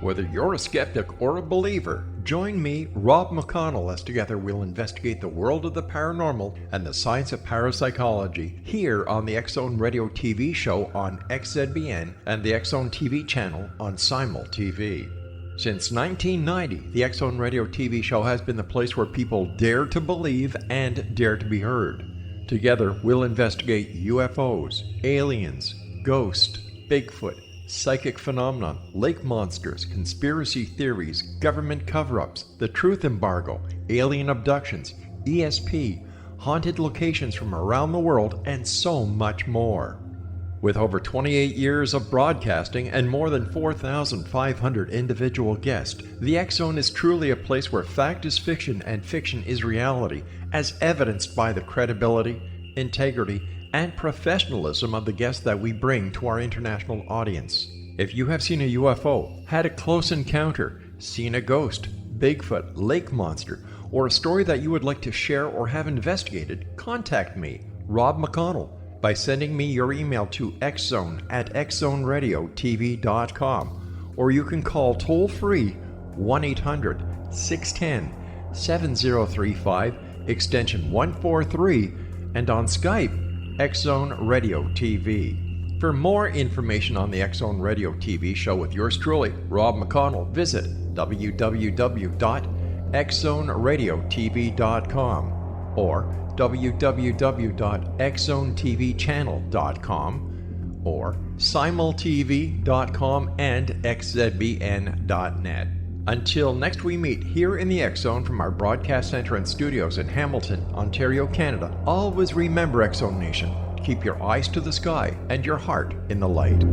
Whether you're a skeptic or a believer, join me, Rob McConnell, as together we'll investigate the world of the paranormal and the science of parapsychology here on the X-Zone Radio TV show on XZBN and the X-Zone TV channel on Simul TV. Since 1990, the X-Zone Radio TV show has been the place where people dare to believe and dare to be heard. Together, we'll investigate UFOs, aliens, ghosts, Bigfoot, psychic phenomenon, lake monsters, conspiracy theories, government cover-ups, the truth embargo, alien abductions, ESP, haunted locations from around the world, and so much more. With over 28 years of broadcasting and more than 4,500 individual guests, the X-Zone is truly a place where fact is fiction and fiction is reality, as evidenced by the credibility, integrity, and professionalism of the guests that we bring to our international audience. If you have seen a UFO, had a close encounter, seen a ghost, Bigfoot, lake monster, or a story that you would like to share or have investigated, contact me, Rob McConnell, by sending me your email to xzone@xzoneradiotv.com, or you can call toll-free 1-800-610-7035, extension 143, and on Skype, X-Zone Radio TV. For more information on the X-Zone Radio TV show with yours truly, Rob McConnell, visit www.xzoneradiotv.com or www.xzonetvchannel.com or simultv.com and xzbn.net. Until next we meet here in the X-Zone from our broadcast center and studios in Hamilton, Ontario, Canada, always remember, X-Zone Nation, keep your eyes to the sky and your heart in the light.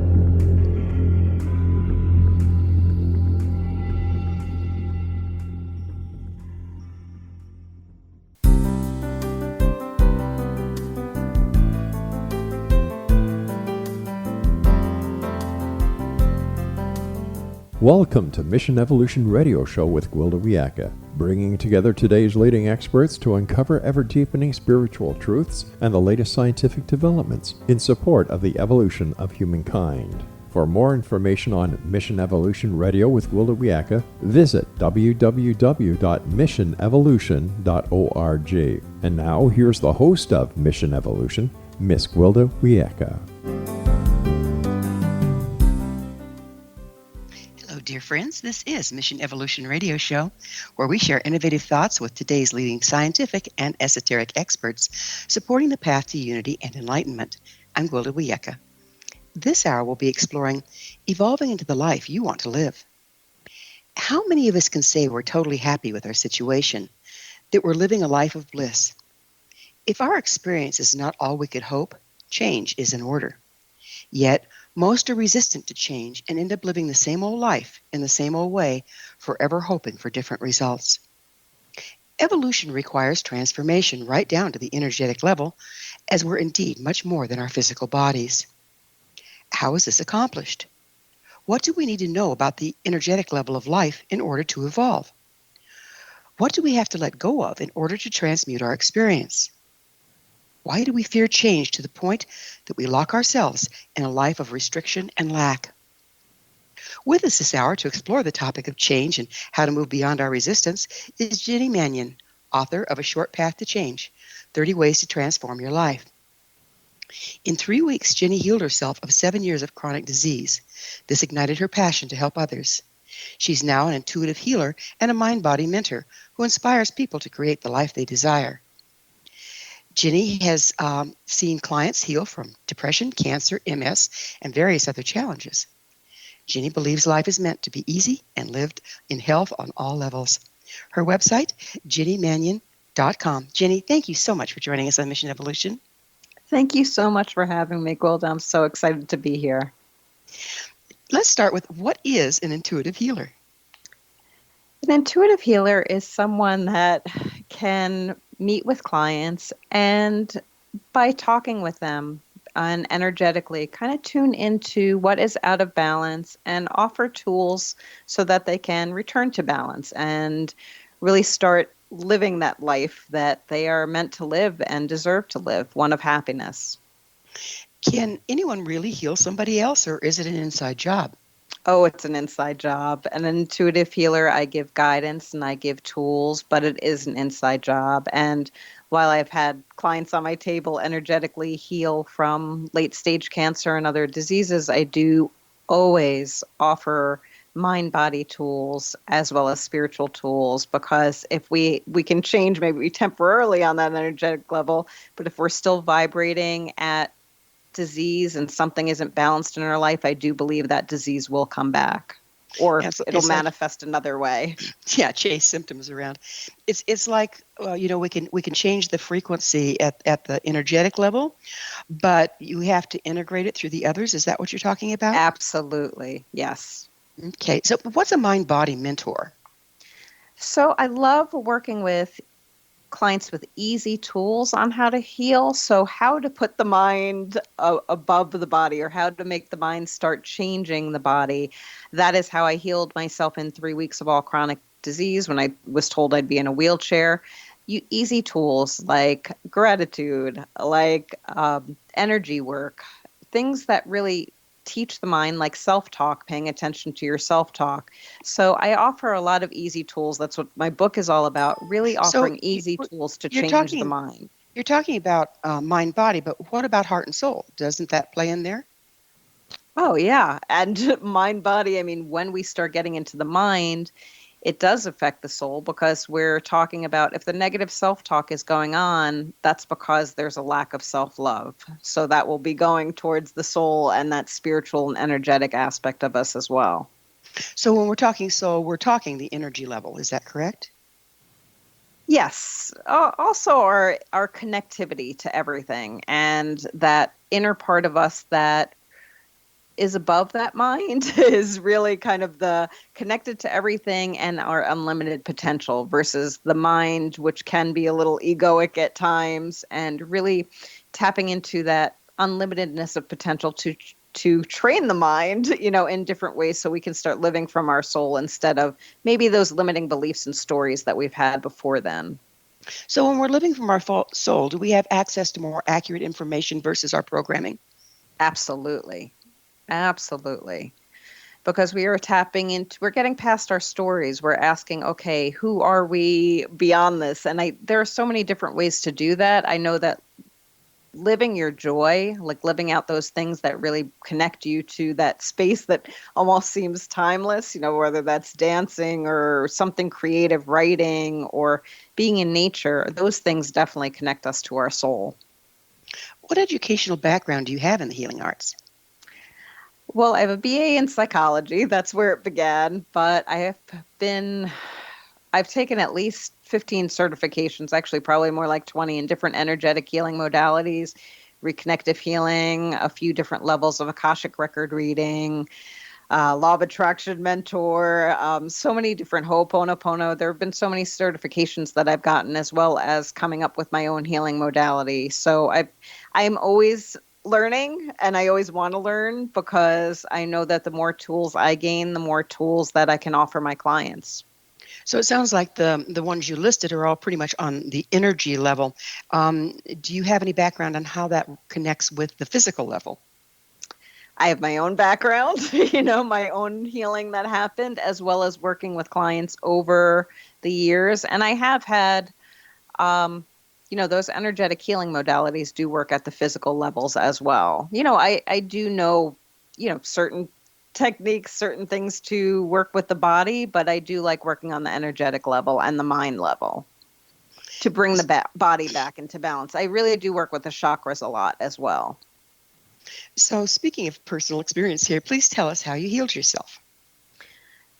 Welcome to Mission Evolution Radio Show with Gwilda Wiyaka, bringing together today's leading experts to uncover ever-deepening spiritual truths and the latest scientific developments in support of the evolution of humankind. For more information on Mission Evolution Radio with Gwilda Wiyaka, visit www.missionevolution.org. And now, here's the host of Mission Evolution, Miss Gwilda Wiyaka. Dear friends, this is Mission Evolution Radio Show, where we share innovative thoughts with today's leading scientific and esoteric experts supporting the path to unity and enlightenment. I'm Gwilda Wiyaka. This hour we'll be exploring evolving into the life you want to live. How many of us can say we're totally happy with our situation, that we're living a life of bliss? If our experience is not all we could hope, change is in order. Yet, most are resistant to change and end up living the same old life in the same old way, forever hoping for different results. Evolution requires transformation right down to the energetic level, as we're indeed much more than our physical bodies. How is this accomplished? What do we need to know about the energetic level of life in order to evolve? What do we have to let go of in order to transmute our experience? Why do we fear change to the point that we lock ourselves in a life of restriction and lack? With us this hour to explore the topic of change and how to move beyond our resistance is Ginny Mannion, author of A Short Path to Change, 30 Ways to Transform Your Life. In 3 weeks, Ginny healed herself of 7 years of chronic disease. This ignited her passion to help others. She's now an intuitive healer and a mind-body mentor who inspires people to create the life they desire. Ginny has seen clients heal from depression, cancer, MS, and various other challenges. Ginny believes life is meant to be easy and lived in health on all levels. Her website, JinnyMannion.com. Ginny, thank you so much for joining us on Mission Evolution. Thank you so much for having me, Gwilda. I'm so excited to be here. Let's start with, what is an intuitive healer? An intuitive healer is someone that can meet with clients and by talking with them and energetically kind of tune into what is out of balance and offer tools so that they can return to balance and really start living that life that they are meant to live and deserve to live, one of happiness. Can anyone really heal somebody else, or is it an inside job? Oh, it's an inside job. An intuitive healer, I give guidance and I give tools, but it is an inside job. And while I've had clients on my table energetically heal from late stage cancer and other diseases, I do always offer mind body tools as well as spiritual tools, because if we can change maybe temporarily on that energetic level, but if we're still vibrating at disease and something isn't balanced in our life, I do believe that disease will come back, or Yeah, it'll it's like, manifest another way. yeah, chase symptoms around. It's like, we can change the frequency at the energetic level, but you have to integrate it through the others. Is that what you're talking about? Absolutely. Yes. Okay. So what's a mind body mentor? So I love working with clients with easy tools on how to heal. So, how to put the mind above the body, or how to make the mind start changing the body. That is how I healed myself in 3 weeks of all chronic disease when I was told I'd be in a wheelchair. Easy tools like gratitude, like energy work, things that really teach the mind, like self talk, paying attention to your self talk. So I offer a lot of easy tools. That's what my book is all about, really So offering easy tools to you're change the talking mind. you're talking about mind body, but what about heart and soul? Doesn't that play in there? Oh, yeah. And mind body, I mean, when we start getting into the mind, it does affect the soul, because we're talking about if the negative self talk is going on, that's because there's a lack of self love. So that will be going towards the soul and that spiritual and energetic aspect of us as well. So when we're talking soul, we're talking the energy level. Is that correct? Yes. Also, our connectivity to everything, and that inner part of us that is above that mind is really kind of the connected to everything and our unlimited potential, versus the mind, which can be a little egoic at times, and really tapping into that unlimitedness of potential to train the mind, in different ways, so we can start living from our soul instead of maybe those limiting beliefs and stories that we've had before then. So when we're living from our soul, do we have access to more accurate information versus our programming? Absolutely. Absolutely. Because we're getting past our stories. We're asking, okay, who are we beyond this? And there are so many different ways to do that. I know that living your joy, like living out those things that really connect you to that space that almost seems timeless, whether that's dancing or something creative, writing, or being in nature, those things definitely connect us to our soul. What educational background do you have in the healing arts? Well, I have a BA in psychology. That's where it began. But I've taken at least 15 certifications, actually, probably more like 20, in different energetic healing modalities, reconnective healing, a few different levels of Akashic record reading, law of attraction mentor, so many different Ho'oponopono. There have been so many certifications that I've gotten, as well as coming up with my own healing modality. So I'm always learning, and I always want to learn, because I know that the more tools I gain, the more tools that I can offer my clients. So it sounds like the ones you listed are all pretty much on the energy level. Do you have any background on how that connects with the physical level? I have my own background, my own healing that happened, as well as working with clients over the years. And I have had, those energetic healing modalities do work at the physical levels as well. I do know, certain techniques, certain things to work with the body, but I do like working on the energetic level and the mind level to bring the body back into balance. I really do work with the chakras a lot as well. So speaking of personal experience here, please tell us how you healed yourself.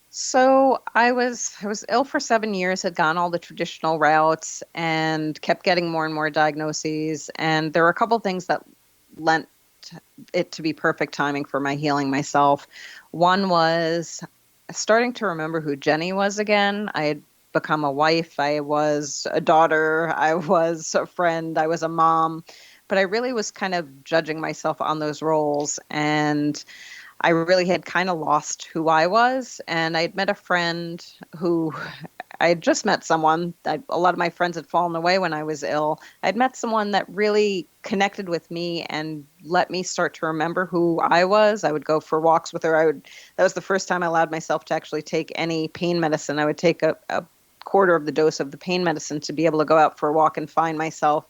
So I was ill for 7 years, had gone all the traditional routes, and kept getting more and more diagnoses. And there were a couple things that lent it to be perfect timing for my healing myself. One was starting to remember who Jenny was again. I had become a wife, I was a daughter, I was a friend, I was a mom, but I really was kind of judging myself on those roles. And I really had kind of lost who I was. And I'd met a friend who I had just met someone. A lot of my friends had fallen away when I was ill. I'd met someone that really connected with me and let me start to remember who I was. I would go for walks with her. That was the first time I allowed myself to actually take any pain medicine. I would take a quarter of the dose of the pain medicine to be able to go out for a walk and find myself.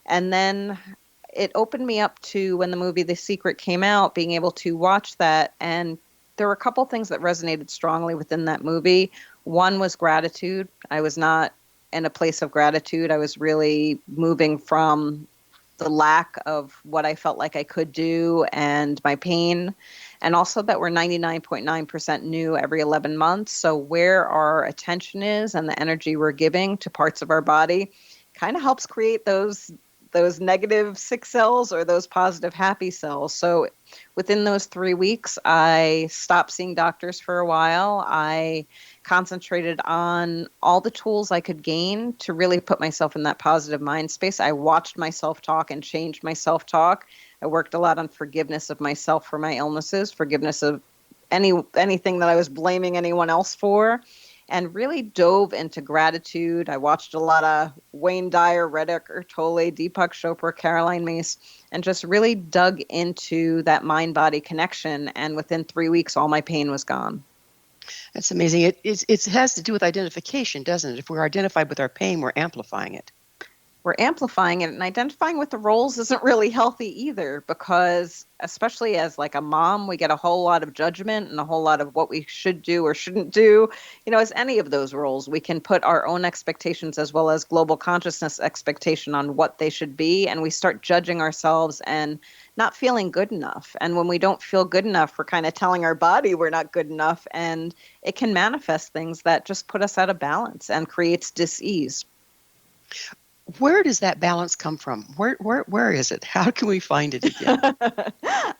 And then it opened me up to, when the movie The Secret came out, being able to watch that. And there were a couple things that resonated strongly within that movie. One was gratitude. I was not in a place of gratitude. I was really moving from the lack of what I felt like I could do and my pain. And also that we're 99.9% new every 11 months. So where our attention is and the energy we're giving to parts of our body kind of helps create those negative sick cells or those positive happy cells. So within those 3 weeks, I stopped seeing doctors for a while. I concentrated on all the tools I could gain to really put myself in that positive mind space. I watched my self-talk and changed my self-talk. I worked a lot on forgiveness of myself for my illnesses, forgiveness of anything that I was blaming anyone else for, and really dove into gratitude. I watched a lot of Wayne Dyer, Red Eckhart Tolle, Deepak Chopra, Caroline Myss, and just really dug into that mind-body connection. And within 3 weeks, all my pain was gone. That's amazing. It has to do with identification, doesn't it? If we're identified with our pain, we're amplifying it. We're amplifying it, and identifying with the roles isn't really healthy either, because especially as like a mom, we get a whole lot of judgment and a whole lot of what we should do or shouldn't do. As any of those roles, we can put our own expectations as well as global consciousness expectation on what they should be, and we start judging ourselves and not feeling good enough. And when we don't feel good enough, we're kind of telling our body we're not good enough, and it can manifest things that just put us out of balance and creates dis-ease. Where does that balance come from? Where is it? How can we find it again?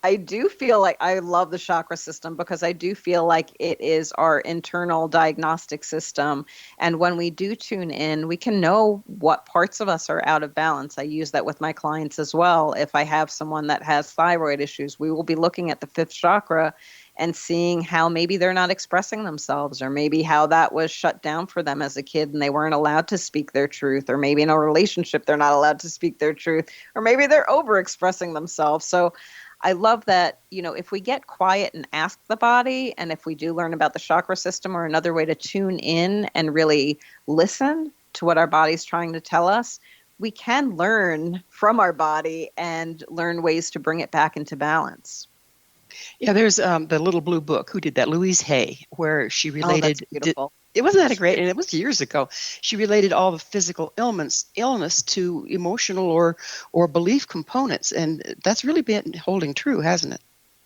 I do feel like I love the chakra system, because I do feel like it is our internal diagnostic system. And when we do tune in, we can know what parts of us are out of balance. I use that with my clients as well. If I have someone that has thyroid issues, we will be looking at the fifth chakra and seeing how maybe they're not expressing themselves, or maybe how that was shut down for them as a kid and they weren't allowed to speak their truth, or maybe in a relationship they're not allowed to speak their truth, or maybe they're over expressing themselves. So I love that, if we get quiet and ask the body, and if we do learn about the chakra system, or another way to tune in and really listen to what our body's trying to tell us, we can learn from our body and learn ways to bring it back into balance. Yeah, there's the Little Blue Book. Who did that? Louise Hay, where she related. Oh, that's beautiful. It wasn't that a great, and it was years ago. She related all the physical illness to emotional or belief components, and that's really been holding true, hasn't it?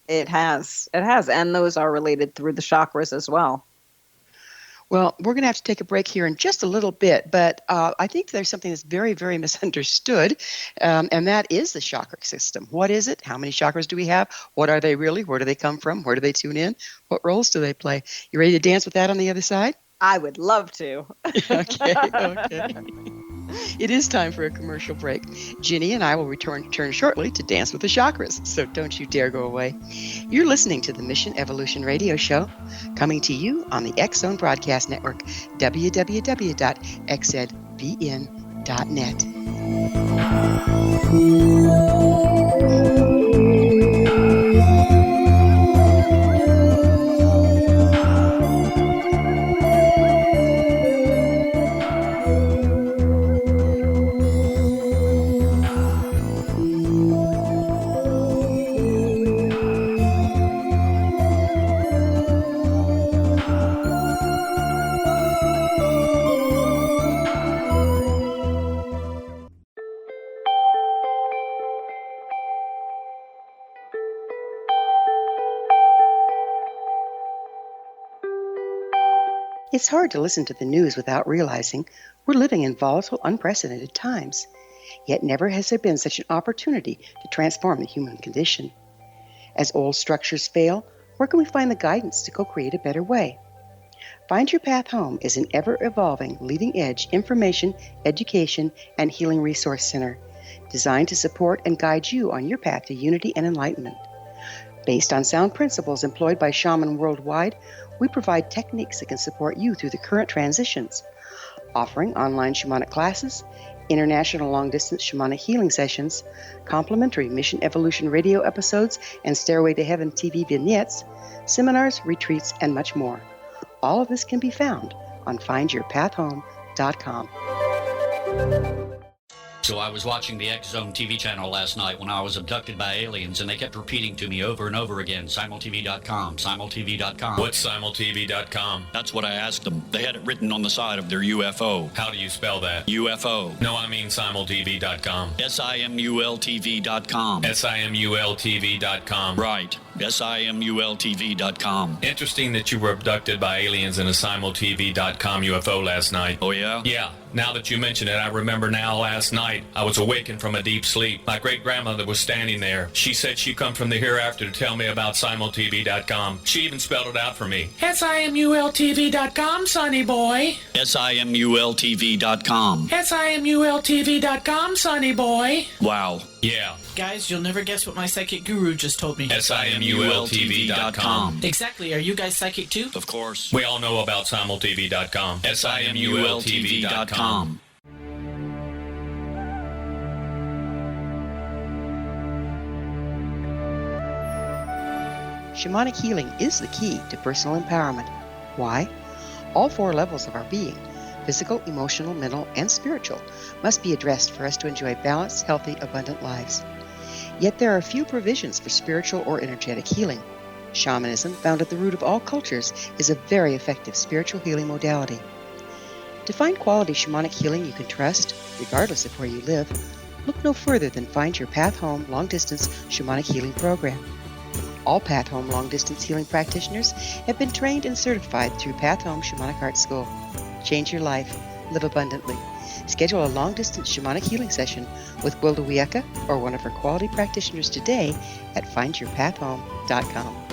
It has, and those are related through the chakras as well. Well, we're going to have to take a break here in just a little bit, but I think there's something that's very, very misunderstood, and that is the chakra system. What is it? How many chakras do we have? What are they really? Where do they come from? Where do they tune in? What roles do they play? You ready to dance with that on the other side? I would love to. Okay. It is time for a commercial break. Ginny and I will return shortly to Dance with the Chakras, so don't you dare go away. You're listening to the Mission Evolution Radio Show, coming to you on the X Zone Broadcast Network, www.xzbn.net. It's hard to listen to the news without realizing we're living in volatile, unprecedented times. Yet never has there been such an opportunity to transform the human condition. As old structures fail, where can we find the guidance to co-create a better way? Find Your Path Home is an ever-evolving, leading-edge information, education, and healing resource center designed to support and guide you on your path to unity and enlightenment. Based on sound principles employed by shamans worldwide, we provide techniques that can support you through the current transitions, offering online shamanic classes, international long-distance shamanic healing sessions, complimentary Mission Evolution radio episodes and Stairway to Heaven TV vignettes, seminars, retreats, and much more. All of this can be found on findyourpathhome.com. So I was watching the X Zone TV channel last night when I was abducted by aliens, and they kept repeating to me over and over again, simultv.com, simultv.com. What's simultv.com? That's what I asked them. They had it written on the side of their UFO. How do you spell that? UFO. No, I mean simultv.com. simultv.com. simultv.com. Right. simultv.com. Interesting that you were abducted by aliens in a simultv.com UFO last night. Oh, yeah? Yeah. Now that you mention it, I remember now last night I was awakened from a deep sleep. My great-grandmother was standing there. She said she'd come from the hereafter to tell me about simultv.com. She even spelled it out for me. simultv.com, sonny boy. simultv.com. simultv.com, sonny boy. Wow. Yeah. Guys, you'll never guess what my psychic guru just told me. simultv.com. Exactly. Are you guys psychic too? Of course. We all know about simultv.com. simultv.com. Shamanic healing is the key to personal empowerment. Why? All 4 levels of our being, physical, emotional, mental, and spiritual, must be addressed for us to enjoy balanced, healthy, abundant lives. Yet there are few provisions for spiritual or energetic healing. Shamanism, found at the root of all cultures, is a very effective spiritual healing modality. To find quality shamanic healing you can trust, regardless of where you live, look no further than Find Your Path Home long-distance shamanic healing program. All Path Home long-distance healing practitioners have been trained and certified through Path Home Shamanic Art School. Change your life. Live abundantly. Schedule a long-distance shamanic healing session with Gwilda Wiyaka or one of her quality practitioners today at findyourpathhome.com.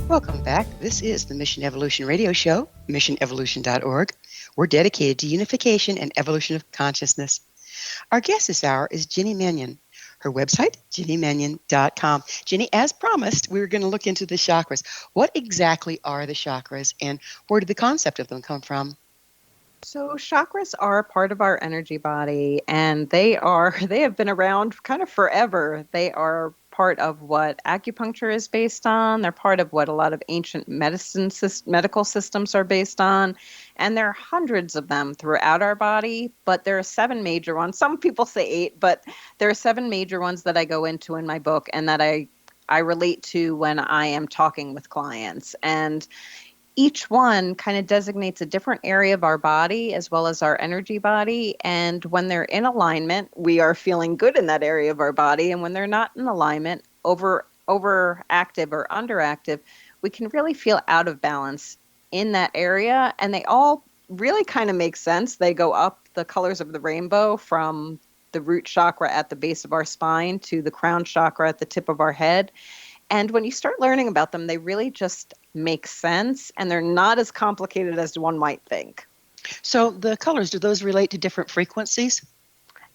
Welcome back. This is the Mission Evolution Radio Show, missionevolution.org. We're dedicated to unification and evolution of consciousness. Our guest this hour is Ginny Mannion. Her website, jennymannion.com. Ginny, as promised, we were going to look into the chakras. What exactly are the chakras, and where did the concept of them come from? So chakras are part of our energy body, and they have been around kind of forever. They are part of what acupuncture is based on. They're part of what a lot of ancient medical systems are based on. And there are hundreds of them throughout our body, but there are 7 major ones. Some people say 8, but there are 7 major ones that I go into in my book and that I relate to when I am talking with clients. And each one kind of designates a different area of our body as well as our energy body. And when they're in alignment, we are feeling good in that area of our body. And when they're not in alignment, overactive or underactive, we can really feel out of balance in that area. And they all really kind of make sense. They go up the colors of the rainbow from the root chakra at the base of our spine to the crown chakra at the tip of our head. And when you start learning about them, they really just make sense, and they're not as complicated as one might think. So the colors, do those relate to different frequencies?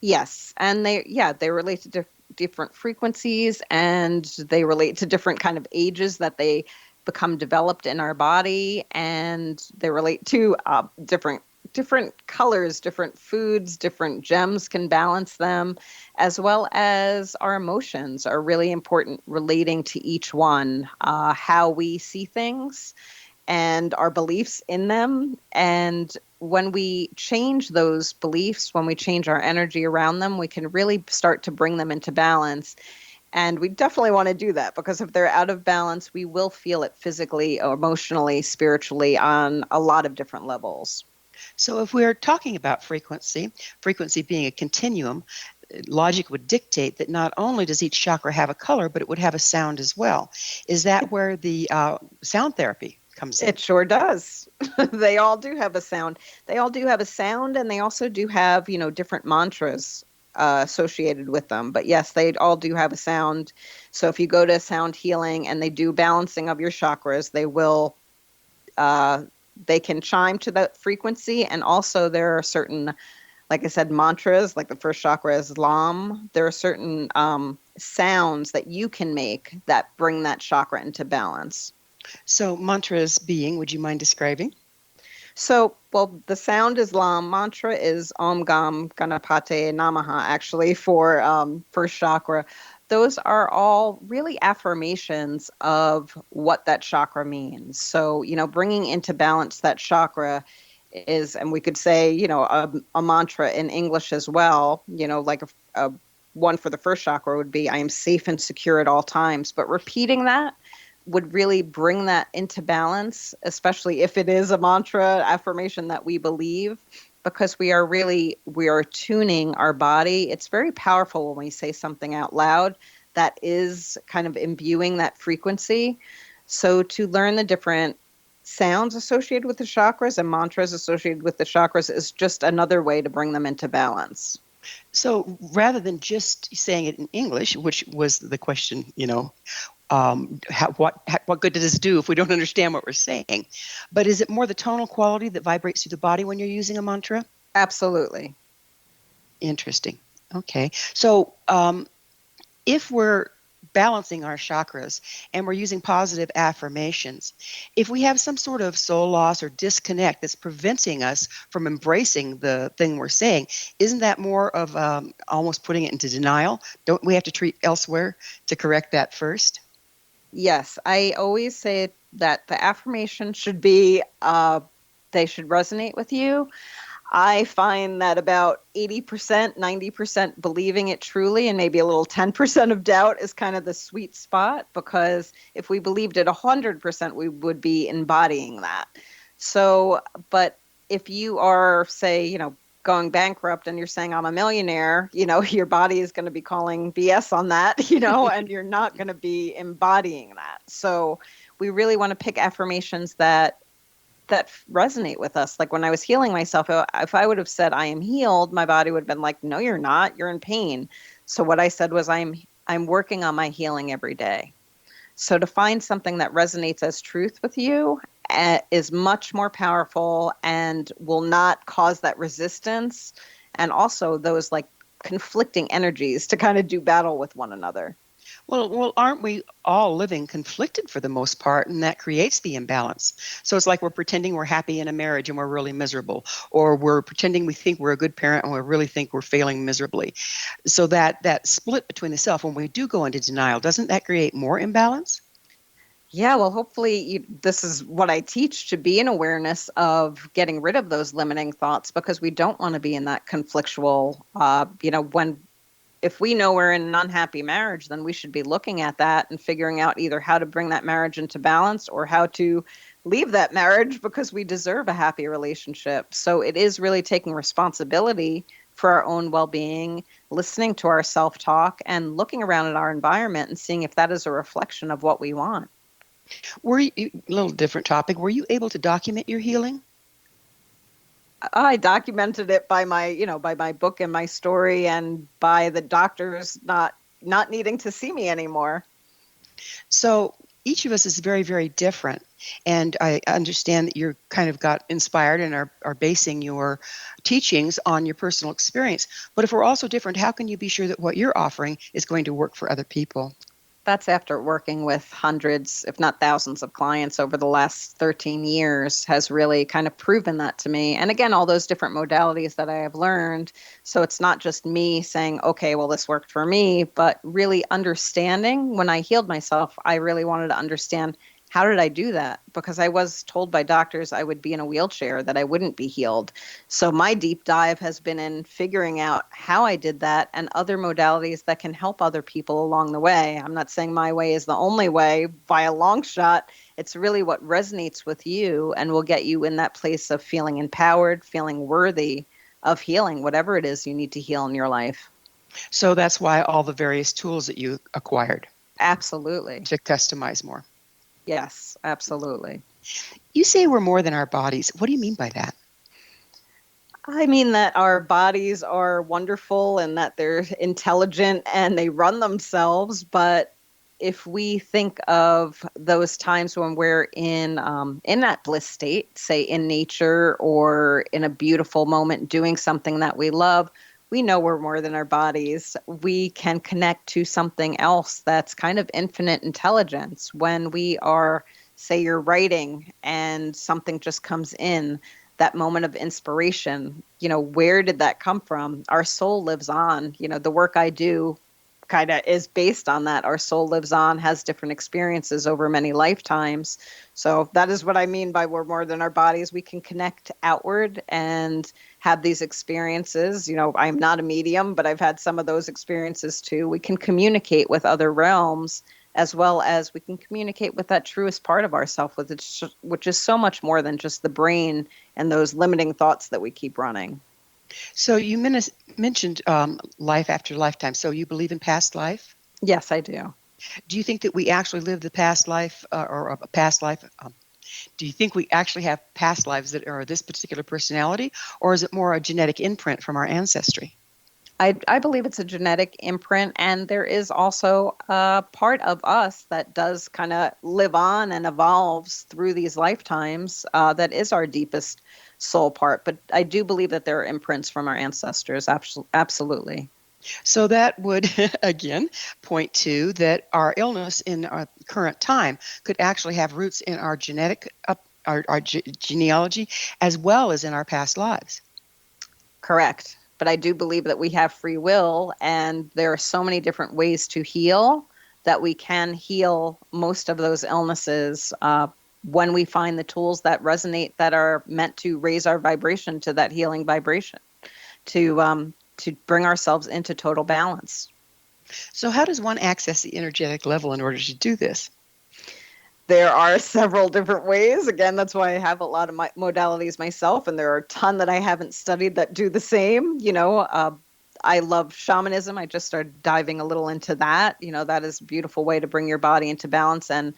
Yes, and they relate to different frequencies, and they relate to different kind of ages that they become developed in our body, and they relate to different colors, different foods, different gems can balance them, as well as our emotions are really important relating to each one, how we see things and our beliefs in them. And when we change those beliefs, when we change our energy around them, we can really start to bring them into balance. And we definitely want to do that, because if they're out of balance, we will feel it physically, emotionally, spiritually, on a lot of different levels. So if we're talking about frequency being a continuum, logic would dictate that not only does each chakra have a color, but it would have a sound as well. Is that where the sound therapy comes in? It sure does. They all do have a sound. They all do have a sound, and they also do have, different mantras associated with them. But yes, they all do have a sound. So if you go to sound healing and they do balancing of your chakras, they will they can chime to that frequency. And also there are certain, like I said, mantras, like the first chakra is Lam. There are certain sounds that you can make that bring that chakra into balance. So mantras being, would you mind describing? So, well, the sound is Lam. Mantra is Om Gam Ganapate Namaha, actually, for first chakra. Those are all really affirmations of what that chakra means. So, bringing into balance that chakra is, and we could say, a mantra in English as well, like a one for the first chakra would be, I am safe and secure at all times. But repeating that would really bring that into balance, especially if it is a mantra affirmation that we believe, because we are tuning our body. It's very powerful when we say something out loud that is kind of imbuing that frequency. So to learn the different sounds associated with the chakras and mantras associated with the chakras is just another way to bring them into balance. So rather than just saying it in English, which was the question, what good does this do if we don't understand what we're saying? But is it more the tonal quality that vibrates through the body when you're using a mantra? Absolutely. Interesting. Okay. So if we're balancing our chakras and we're using positive affirmations, if we have some sort of soul loss or disconnect that's preventing us from embracing the thing we're saying, isn't that more of almost putting it into denial? Don't we have to treat elsewhere to correct that first? Yes, I always say that the affirmation should be, they should resonate with you. I find that about 80%, 90% believing it truly, and maybe a little 10% of doubt is kind of the sweet spot, because if we believed it 100%, we would be embodying that. So, but if you are, say, going bankrupt and you're saying I'm a millionaire, your body is going to be calling BS on that, and you're not going to be embodying that. So we really want to pick affirmations that resonate with us. Like when I was healing myself, if I would have said I am healed, my body would have been like, no, you're not, you're in pain. So what I said was I'm working on my healing every day. So to find something that resonates as truth with you is much more powerful and will not cause that resistance, and also those like conflicting energies to kind of do battle with one another. Well, aren't we all living conflicted for the most part, and that creates the imbalance? So it's like we're pretending we're happy in a marriage and we're really miserable, or we're pretending we think we're a good parent and we really think we're failing miserably. So that split between the self, when we do go into denial, doesn't that create more imbalance? Yeah, well, hopefully this is what I teach, to be an awareness of getting rid of those limiting thoughts, because we don't want to be in that conflictual, if we know we're in an unhappy marriage, then we should be looking at that and figuring out either how to bring that marriage into balance or how to leave that marriage, because we deserve a happy relationship. So it is really taking responsibility for our own well-being, listening to our self-talk, and looking around at our environment and seeing if that is a reflection of what we want. Were you, a little different topic, were you able to document your healing? I documented it by my book and my story, and by the doctors not needing to see me anymore. So each of us is very, very different. And I understand that you're kind of got inspired and are basing your teachings on your personal experience. But if we're also different, how can you be sure that what you're offering is going to work for other people? That's after working with hundreds, if not thousands, of clients over the last 13 years has really kind of proven that to me. And again, all those different modalities that I have learned. So it's not just me saying, okay, well, this worked for me, but really understanding. When I healed myself, I really wanted to understand, how did I do that? Because I was told by doctors I would be in a wheelchair, that I wouldn't be healed. So my deep dive has been in figuring out how I did that and other modalities that can help other people along the way. I'm not saying my way is the only way by a long shot. It's really what resonates with you and will get you in that place of feeling empowered, feeling worthy of healing whatever it is you need to heal in your life. So that's why all the various tools that you acquired. Absolutely. To customize more. Yes, absolutely. You say we're more than our bodies. What do you mean by that? I mean that our bodies are wonderful and that they're intelligent and they run themselves, but if we think of those times when we're in that bliss state, say in nature or in a beautiful moment doing something that we love, we know we're more than our bodies. We can connect to something else that's kind of infinite intelligence. When we are, say, you're writing and something just comes in, that moment of inspiration, where did that come from? Our soul lives on. The work I do kind of is based on that. Our soul lives on, has different experiences over many lifetimes. So that is what I mean by we're more than our bodies. We can connect outward and have these experiences. I'm not a medium, but I've had some of those experiences too. We can communicate with other realms, as well as we can communicate with that truest part of ourselves, which is so much more than just the brain and those limiting thoughts that we keep running. So you mentioned life after lifetime. So you believe in past life? Yes, I do. Do you think that we actually live the past life or a past life? Do you think we actually have past lives that are this particular personality, or is it more a genetic imprint from our ancestry? I believe it's a genetic imprint, and there is also a part of us that does kind of live on and evolves through these lifetimes. That is our deepest soul part. But I do believe that there are imprints from our ancestors. Absolutely. So that would, again, point to that our illness in our current time could actually have roots in our genetic, our genealogy, as well as in our past lives. Correct. But I do believe that we have free will, and there are so many different ways to heal that we can heal most of those illnesses when we find the tools that resonate, that are meant to raise our vibration to that healing vibration, to bring ourselves into total balance. So how does one access the energetic level in order to do this? There are several different ways. Again, that's why I have a lot of my modalities myself, and there are a ton that I haven't studied that do the same. I love shamanism. I just started diving a little into that. That is a beautiful way to bring your body into balance and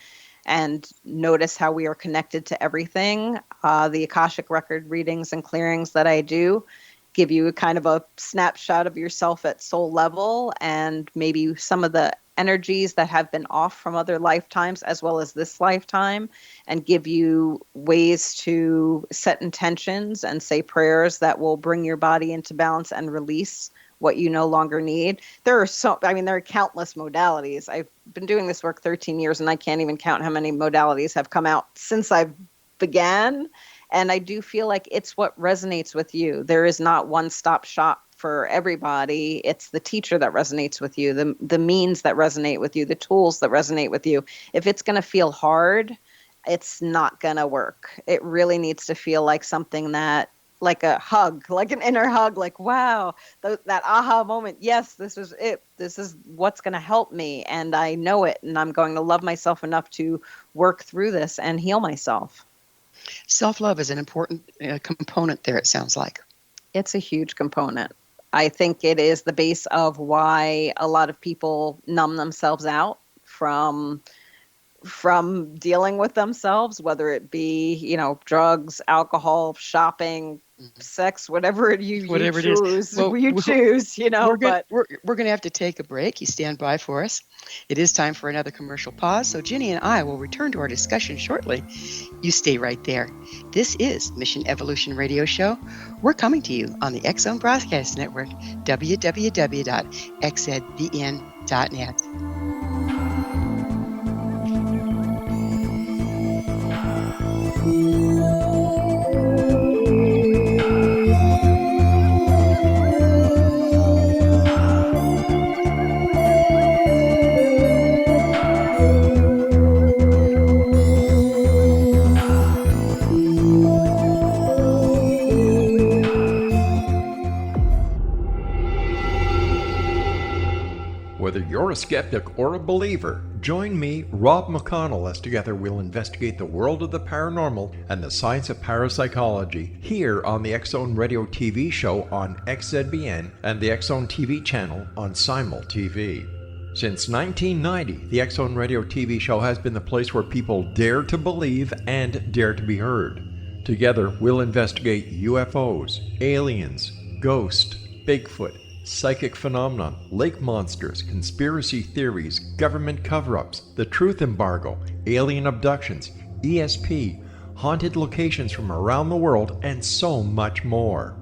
notice how we are connected to everything. The Akashic record readings and clearings that I do give you kind of a snapshot of yourself at soul level, and maybe some of the energies that have been off from other lifetimes as well as this lifetime, and give you ways to set intentions and say prayers that will bring your body into balance and release what you no longer need. There are countless modalities. I've been doing this work 13 years, and I can't even count how many modalities have come out since I've began. And I do feel like it's what resonates with you. There is not one-stop shop for everybody. It's the teacher that resonates with you, the means that resonate with you, the tools that resonate with you. If it's going to feel hard, it's not going to work. It really needs to feel like something that, like a hug, like an inner hug, like, wow, that aha moment. Yes, this is it. This is what's going to help me. And I know it. And I'm going to love myself enough to work through this and heal myself. Self-love is an important component there, it sounds like. It's a huge component. I think it is the base of why a lot of people numb themselves out from dealing with themselves, whether it be, drugs, alcohol, shopping, sex, whatever you choose. Well, you choose, We're going to have to take a break. You stand by for us. It is time for another commercial pause. So Ginny and I will return to our discussion shortly. You stay right there. This is Mission Evolution Radio Show. We're coming to you on the X Zone Broadcast Network, www.xzbn.net. Whether you're a skeptic or a believer, join me, Rob McConnell, as together we'll investigate the world of the paranormal and the science of parapsychology here on the X Zone Radio TV show on XZBN and the X Zone TV channel on Simul TV. Since 1990, the X Zone Radio TV show has been the place where people dare to believe and dare to be heard. Together, we'll investigate UFOs, aliens, ghosts, Bigfoot, psychic phenomenon, lake monsters, conspiracy theories, government cover-ups, the truth embargo, alien abductions, ESP, haunted locations from around the world, and so much more.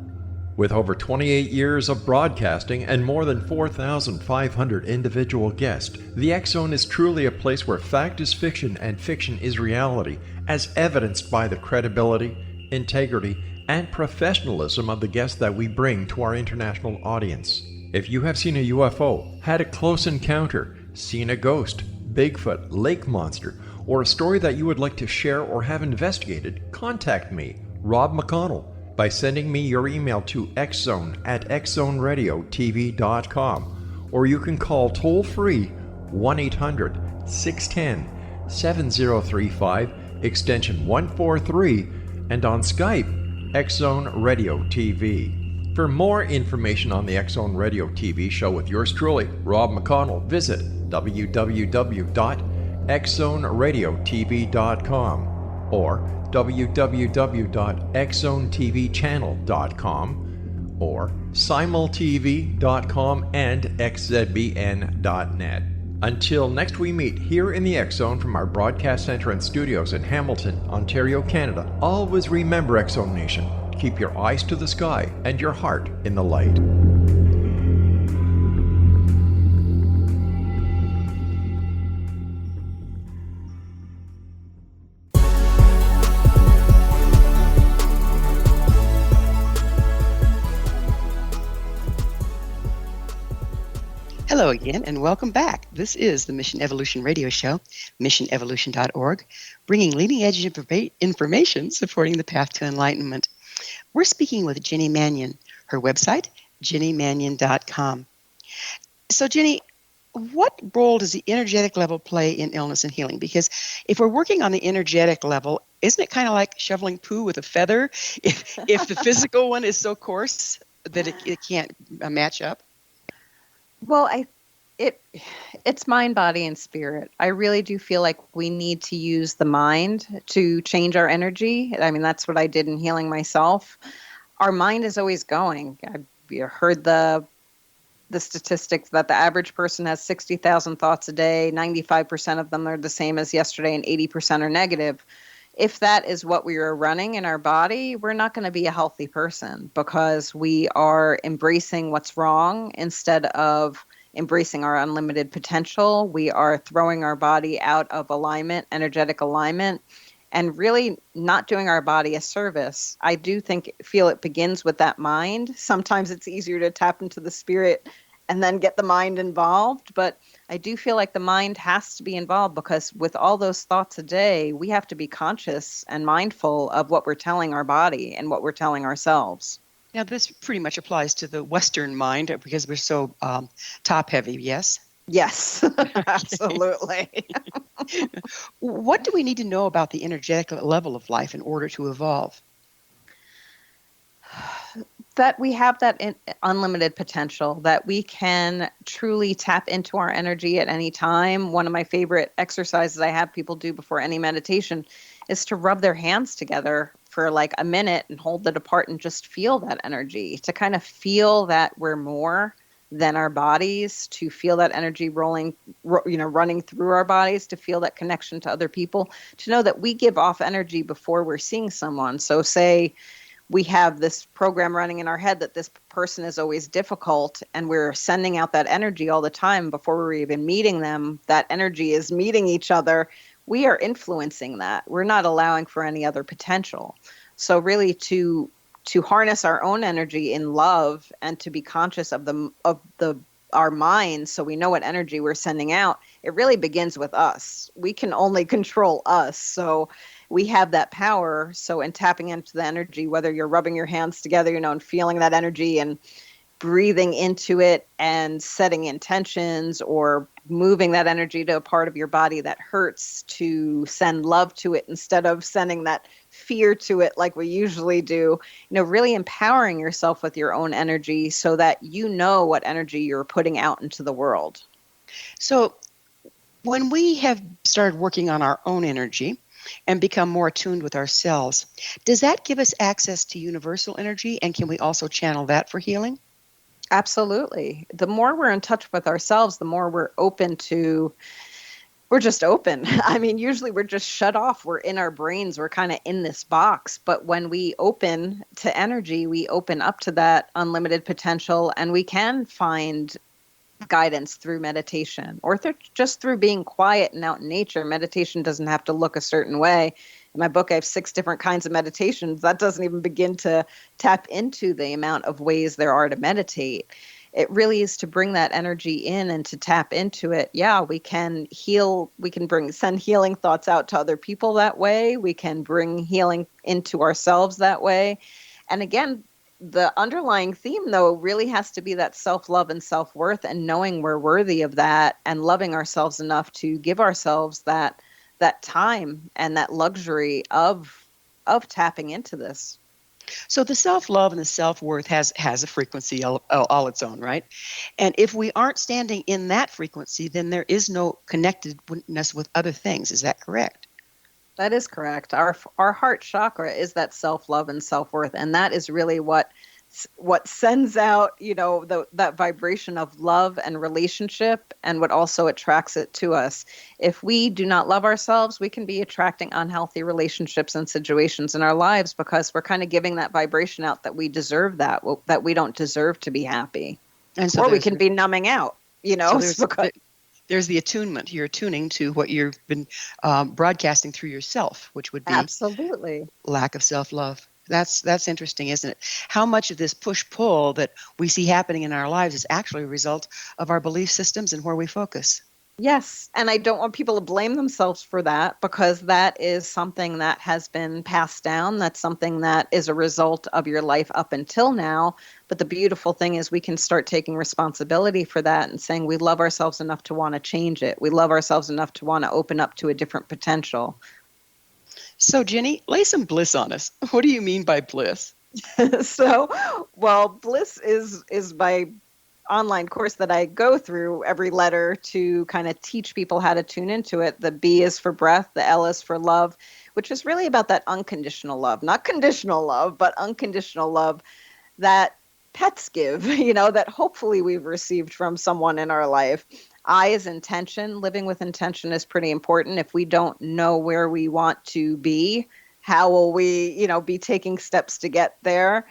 With over 28 years of broadcasting and more than 4,500 individual guests, the X Zone is truly a place where fact is fiction and fiction is reality, as evidenced by the credibility, integrity, and professionalism of the guests that we bring to our international audience. If you have seen a UFO, had a close encounter, seen a ghost, Bigfoot, lake monster, or a story that you would like to share or have investigated, contact me, Rob McConnell, by sending me your email to xzone@xzoneradiotv.com, or you can call toll-free 1-800-610-7035, extension 143, and on Skype, X Zone Radio TV. For more information on the X Zone Radio TV show with yours truly, Rob McConnell, visit www.xzoneradiotv.com or www.xzonetvchannel.com or simultv.com and xzbn.net. Until next we meet here in the X Zone from our broadcast center and studios in Hamilton, Ontario, Canada, always remember, X Zone Nation, keep your eyes to the sky and your heart in the light. Hello again, and welcome back. This is the Mission Evolution Radio Show, missionevolution.org, bringing leading-edge information supporting the path to enlightenment. We're speaking with Jenny Mannion, her website, jennymannion.com. So, Jenny, what role does the energetic level play in illness and healing? Because if we're working on the energetic level, isn't it kind of like shoveling poo with a feather? If the physical one is so coarse that it can't match up? Well, it's mind, body, and spirit. I really do feel like we need to use the mind to change our energy. I mean, that's what I did in healing myself. Our mind is always going. I've heard the statistics that the average person has 60,000 thoughts a day. 95% of them are the same as yesterday, and 80% are negative. If that is what we are running in our body, we're not going to be a healthy person, because we are embracing what's wrong instead of embracing our unlimited potential. We are throwing our body out of alignment, energetic alignment, and really not doing our body a service. I do feel it begins with that mind. Sometimes it's easier to tap into the spirit and then get the mind involved, but I do feel like the mind has to be involved, because with all those thoughts a day, we have to be conscious and mindful of what we're telling our body and what we're telling ourselves. Now, this pretty much applies to the Western mind because we're so top-heavy, yes? Yes, absolutely. What do we need to know about the energetic level of life in order to evolve? That we have that unlimited potential, that we can truly tap into our energy at any time. One of my favorite exercises I have people do before any meditation is to rub their hands together for like a minute and hold it apart and just feel that energy, to kind of feel that we're more than our bodies, to feel that energy running through our bodies, to feel that connection to other people, to know that we give off energy before we're seeing someone. So say we have this program running in our head that this person is always difficult, and we're sending out that energy all the time before we're even meeting them. That energy is meeting each other. We are influencing that. We're not allowing for any other potential. So really to harness our own energy in love and to be conscious of our minds, so we know what energy we're sending out, it really begins with us. We can only control us. So we have that power. So in tapping into the energy, whether you're rubbing your hands together, and feeling that energy and breathing into it and setting intentions, or moving that energy to a part of your body that hurts, to send love to it instead of sending that fear to it like we usually do, really empowering yourself with your own energy so that you know what energy you're putting out into the world. So when we have started working on our own energy and become more attuned with ourselves, does that give us access to universal energy, and can we also channel that for healing? Absolutely. The more we're in touch with ourselves, the more we're just open. I mean, usually we're just shut off. We're in our brains. We're kind of in this box. But when we open to energy, we open up to that unlimited potential, and we can find guidance through meditation or just through being quiet and out in nature. Meditation doesn't have to look a certain way. In my book, I have 6 different kinds of meditations. That doesn't even begin to tap into the amount of ways there are to meditate. It really is to bring that energy in and to tap into it. Yeah, we can heal. We can send healing thoughts out to other people that way. We can bring healing into ourselves that way. And again, the underlying theme, though, really has to be that self-love and self-worth, and knowing we're worthy of that, and loving ourselves enough to give ourselves that time and that luxury of tapping into this. So the self-love and the self-worth has a frequency all its own, right? And if we aren't standing in that frequency, then there is no connectedness with other things. Is that correct? That is correct. Our heart chakra is that self-love and self-worth, and that is really what sends out, that vibration of love and relationship, and what also attracts it to us. If we do not love ourselves, we can be attracting unhealthy relationships and situations in our lives, because we're kind of giving that vibration out that we deserve that we don't deserve to be happy. And so or we can be numbing out, so there's the attunement. You're attuning to what you've been broadcasting through yourself, which would be absolutely lack of self-love. That's interesting, isn't it? How much of this push-pull that we see happening in our lives is actually a result of our belief systems and where we focus. Yes, and I don't want people to blame themselves for that, because that is something that has been passed down. That's something that is a result of your life up until now. But the beautiful thing is we can start taking responsibility for that and saying we love ourselves enough to want to change it. We love ourselves enough to want to open up to a different potential. So, Jenny, lay some bliss on us. What do you mean by bliss? Bliss is my online course that I go through every letter to kind of teach people how to tune into it. The B is for breath, the L is for love, which is really about that unconditional love, not conditional love, but unconditional love that pets give, that hopefully we've received from someone in our life. I is intention. Living with intention is pretty important. If we don't know where we want to be, how will we, be taking steps to get there?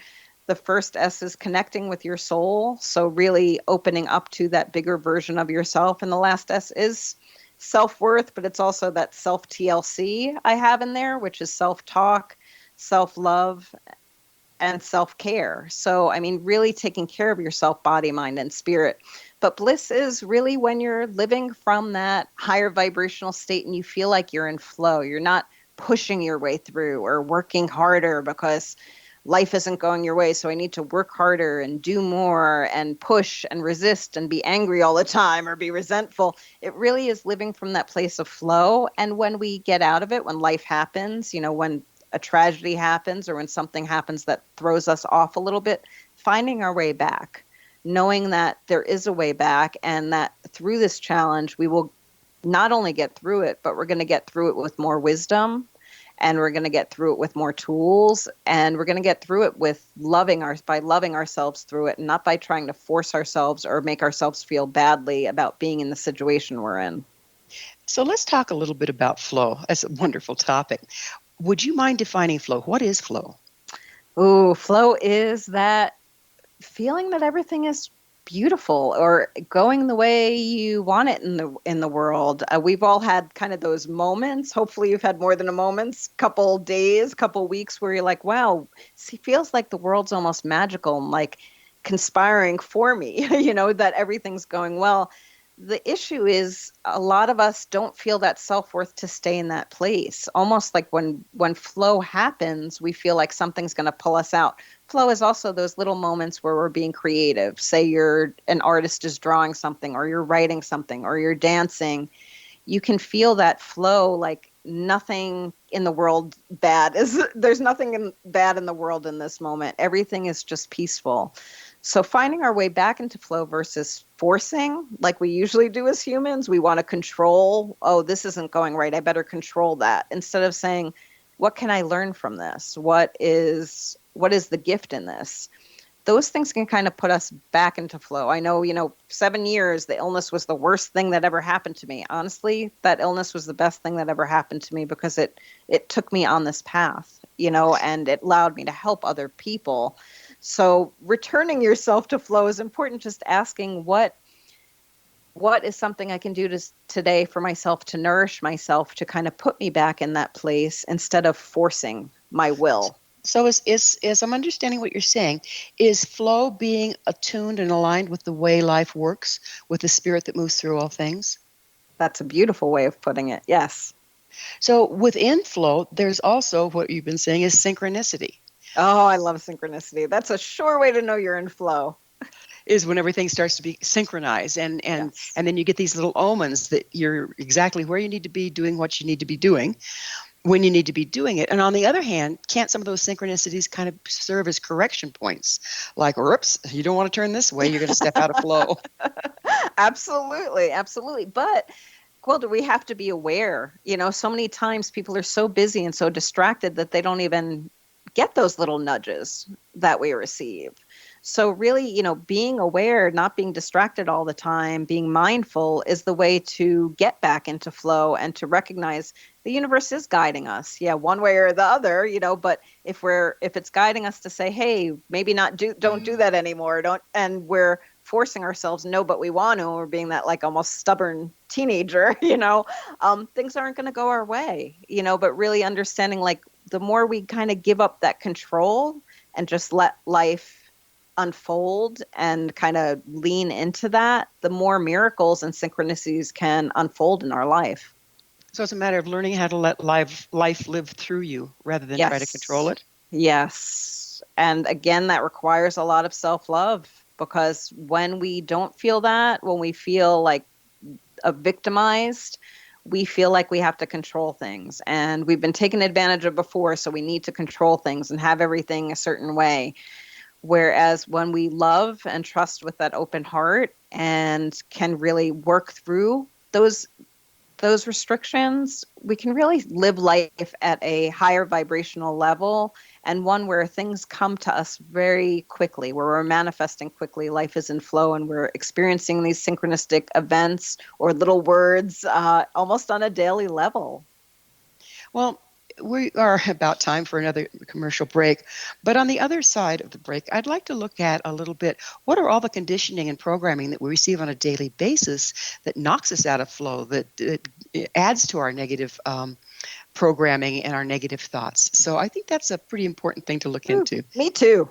The first S is connecting with your soul. So really opening up to that bigger version of yourself. And the last S is self-worth, but it's also that self-TLC I have in there, which is self-talk, self-love, and self-care. So, really taking care of yourself, body, mind, and spirit. But bliss is really when you're living from that higher vibrational state and you feel like you're in flow. You're not pushing your way through or working harder because life isn't going your way, so I need to work harder and do more and push and resist and be angry all the time or be resentful. It really is living from that place of flow. And when we get out of it, when life happens, when a tragedy happens or when something happens that throws us off a little bit, finding our way back, knowing that there is a way back, and that through this challenge, we will not only get through it, but we're going to get through it with more wisdom, and we're going to get through it with more tools, and we're going to get through it by loving ourselves through it, and not by trying to force ourselves or make ourselves feel badly about being in the situation we're in. So let's talk a little bit about flow. That's a wonderful topic. Would you mind defining flow? What is flow? Ooh, flow is that feeling that everything is beautiful or going the way you want it in the world. We've all had kind of those moments. Hopefully you've had more than a moment, couple days, couple weeks where you're like, wow, it feels like the world's almost magical and like conspiring for me, that everything's going well. The issue is a lot of us don't feel that self-worth to stay in that place. Almost like when flow happens, we feel like something's going to pull us out. Flow is also those little moments where we're being creative. Say you're an artist is drawing something, or you're writing something, or you're dancing. You can feel that flow like nothing in the world there's nothing bad in the world in this moment. Everything is just peaceful. So finding our way back into flow versus forcing, like we usually do as humans, we want to control, oh, this isn't going right, I better control that. Instead of saying, what can I learn from this? What is the gift in this? those things can kind of put us back into flow. I know, 7 years, the illness was the worst thing that ever happened to me. Honestly, that illness was the best thing that ever happened to me because it took me on this path, and it allowed me to help other people. So returning yourself to flow is important. Just asking what is something I can do today for myself to nourish myself, to kind of put me back in that place instead of forcing my will. So as I'm understanding what you're saying, is flow being attuned and aligned with the way life works, with the spirit that moves through all things? That's a beautiful way of putting it. Yes. So within flow, there's also what you've been saying is synchronicity. Oh, I love synchronicity. That's a sure way to know you're in flow. Is when everything starts to be synchronized and Yes. and then you get these little omens that you're exactly where you need to be doing what you need to be doing when you need to be doing it. And on the other hand, can't some of those synchronicities kind of serve as correction points? Like, oops, you don't want to turn this way, you're going to step out of flow. Absolutely. Absolutely. But Gwilda, we have to be aware. So many times people are so busy and so distracted that they don't even get those little nudges that we receive. So really, being aware, not being distracted all the time, being mindful is the way to get back into flow and to recognize the universe is guiding us. Yeah, one way or the other, but if it's guiding us to say, hey, maybe don't do that anymore. And we're forcing ourselves, no, but we want to, and we're being that like almost stubborn teenager, things aren't going to go our way, but really understanding like the more we kind of give up that control and just let life unfold and kind of lean into that, the more miracles and synchronicities can unfold in our life. So it's a matter of learning how to let life live through you rather than try to control it. Yes. And again, that requires a lot of self-love, because when we don't feel that, when we feel like victimized, we feel like we have to control things, and we've been taken advantage of before, so we need to control things and have everything a certain way. Whereas when we love and trust with that open heart and can really work through those restrictions, we can really live life at a higher vibrational level, and one where things come to us very quickly, where we're manifesting quickly. Life is in flow, and we're experiencing these synchronistic events or little words almost on a daily level. Well, we are about time for another commercial break. But on the other side of the break, I'd like to look at a little bit, what are all the conditioning and programming that we receive on a daily basis that knocks us out of flow, that adds to our negative programming and our negative thoughts. So I think that's a pretty important thing to look into. Me too.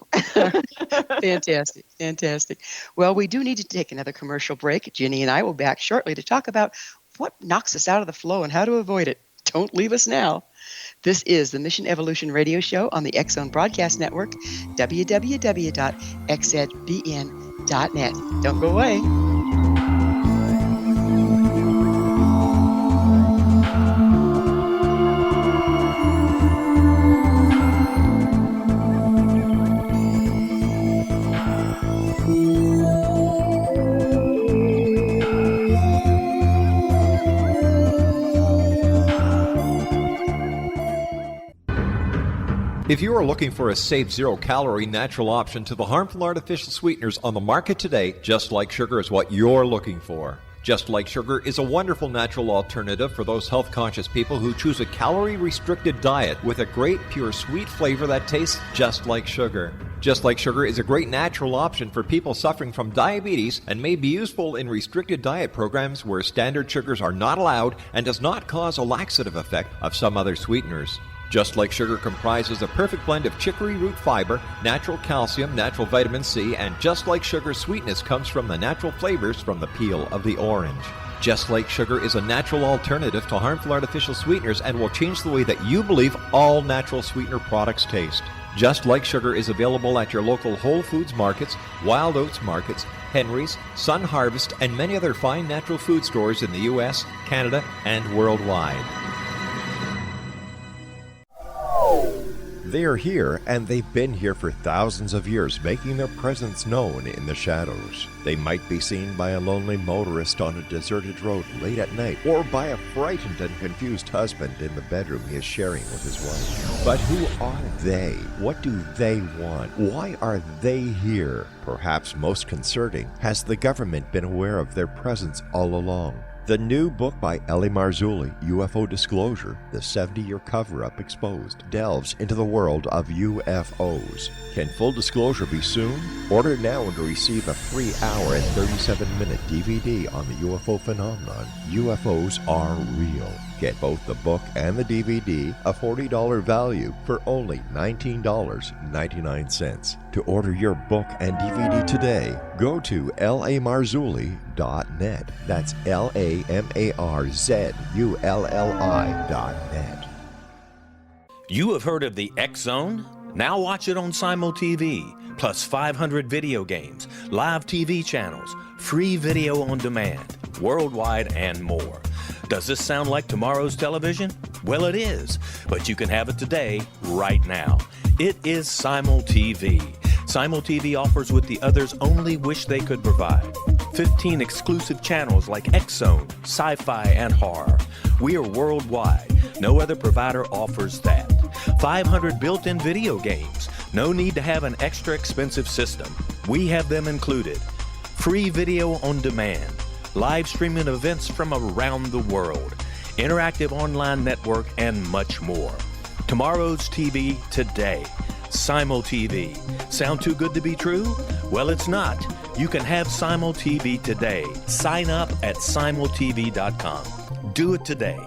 Fantastic. Well, we do need to take another commercial break. Ginny and I will be back shortly to talk about what knocks us out of the flow and how to avoid it. Don't leave us now. This is the Mission Evolution Radio Show on the X Zone Broadcast Network, www.xzbn.net. Don't go away. If you are looking for a safe, zero-calorie natural option to the harmful artificial sweeteners on the market today, Just Like Sugar is what you're looking for. Just Like Sugar is a wonderful natural alternative for those health-conscious people who choose a calorie-restricted diet with a great, pure, sweet flavor that tastes just like sugar. Just Like Sugar is a great natural option for people suffering from diabetes and may be useful in restricted diet programs where standard sugars are not allowed and does not cause a laxative effect of some other sweeteners. Just Like Sugar comprises a perfect blend of chicory root fiber, natural calcium, natural vitamin C, and Just Like Sugar's sweetness comes from the natural flavors from the peel of the orange. Just Like Sugar is a natural alternative to harmful artificial sweeteners and will change the way that you believe all natural sweetener products taste. Just Like Sugar is available at your local Whole Foods markets, Wild Oats markets, Henry's, Sun Harvest, and many other fine natural food stores in the U.S., Canada, and worldwide. They are here, and they've been here for thousands of years, making their presence known in the shadows. They might be seen by a lonely motorist on a deserted road late at night, or by a frightened and confused husband in the bedroom he is sharing with his wife. But who are they? What do they want? Why are they here? Perhaps most concerning, has the government been aware of their presence all along? The new book by Ellie Marzulli, UFO Disclosure, The 70-Year Cover-Up Exposed, delves into the world of UFOs. Can full disclosure be soon? Order now and receive a free hour and 37-minute DVD on the UFO phenomenon. UFOs are real. Get both the book and the DVD, a $40 value, for only $19.99. To order your book and DVD today, go to lamarzulli.net. That's LAMARZULLI.net. You have heard of the X Zone? Now watch it on Simul TV, plus 500 video games, live TV channels, free video on demand, worldwide, and more. Does this sound like tomorrow's television? Well, it is, but you can have it today, right now. It is Simul TV. Simul TV offers what the others only wish they could provide. 15 exclusive channels like X-Zone, Sci-Fi, and Horror. We are worldwide. No other provider offers that. 500 built-in video games. No need to have an extra expensive system. We have them included. Free video on demand. Live streaming events from around the world, interactive online network, and much more. Tomorrow's TV today. Simul TV. Sound too good to be true? Well, it's not. You can have Simul TV today. Sign up at simultv.com. Do it today.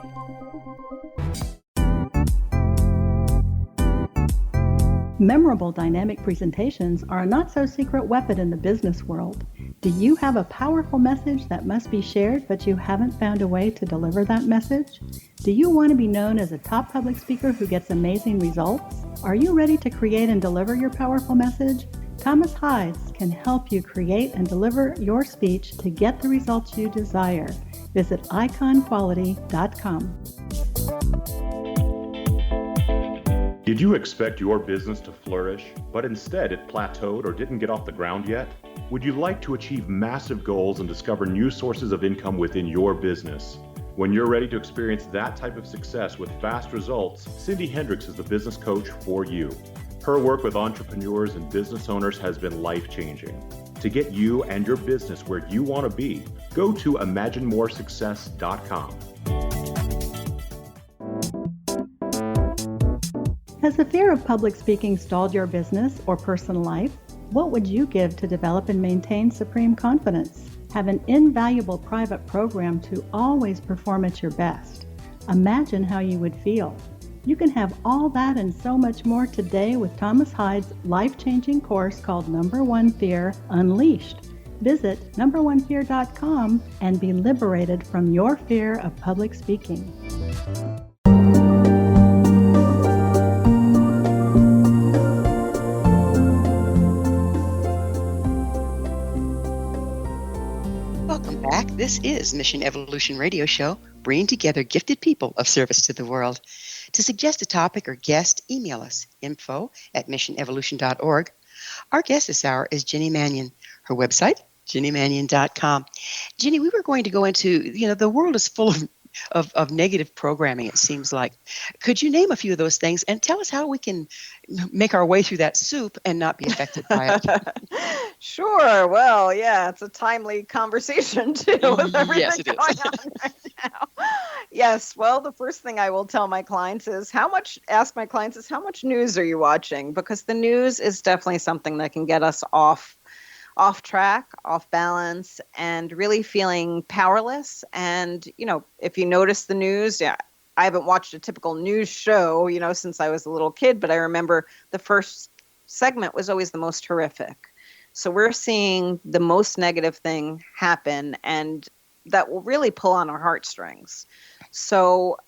Memorable dynamic presentations are a not-so-secret weapon in the business world. Do you have a powerful message that must be shared, but you haven't found a way to deliver that message? Do you want to be known as a top public speaker who gets amazing results? Are you ready to create and deliver your powerful message? Thomas Hides can help you create and deliver your speech to get the results you desire. Visit iconquality.com. Did you expect your business to flourish, but instead it plateaued or didn't get off the ground yet? Would you like to achieve massive goals and discover new sources of income within your business? When you're ready to experience that type of success with fast results, Cindy Hendricks is the business coach for you. Her work with entrepreneurs and business owners has been life-changing. To get you and your business where you want to be, go to imaginemoresuccess.com. Has the fear of public speaking stalled your business or personal life? What would you give to develop and maintain supreme confidence? Have an invaluable private program to always perform at your best. Imagine how you would feel. You can have all that and so much more today with Thomas Hides' life-changing course called Number One Fear Unleashed. Visit numberonefear.com and be liberated from your fear of public speaking. Welcome back. This is Mission Evolution Radio Show, bringing together gifted people of service to the world. To suggest a topic or guest, email us, info@missionevolution.org. Our guest this hour is Jenny Mannion. Her website, jennymannion.com. Jenny, we were going to go into, the world is full of negative programming, it seems like. Could you name a few of those things and tell us how we can make our way through that soup and not be affected by it? Sure. Well, yeah, it's a timely conversation, too, with everything Yes, it is. going on right now. Yes. Well, the first thing I will tell my clients is how much news are you watching? Because the news is definitely something that can get us off track, off balance, and really feeling powerless. And, if you notice the news, I haven't watched a typical news show, since I was a little kid, but I remember the first segment was always the most horrific. So we're seeing the most negative thing happen, and that will really pull on our heartstrings. So,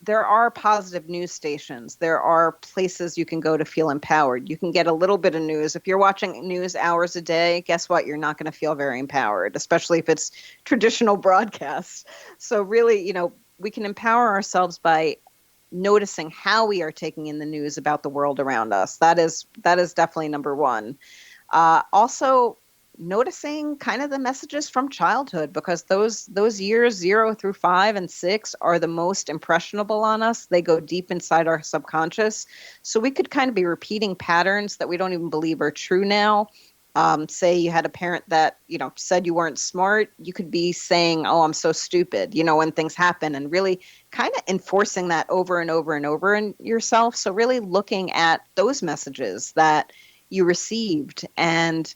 there are positive news stations. There are places you can go to feel empowered. You can get a little bit of news. If you're watching news hours a day, guess what? You're not going to feel very empowered, especially if it's traditional broadcasts. So really, we can empower ourselves by noticing how we are taking in the news about the world around us. That is definitely number one. Also, noticing kind of the messages from childhood, because those years 0 through 5 and 6 are the most impressionable on us. They go deep inside our subconscious. So we could kind of be repeating patterns that we don't even believe are true now. Say you had a parent that, said you weren't smart. You could be saying, "Oh, I'm so stupid," when things happen, and really kind of enforcing that over and over and over in yourself. So really looking at those messages that you received, and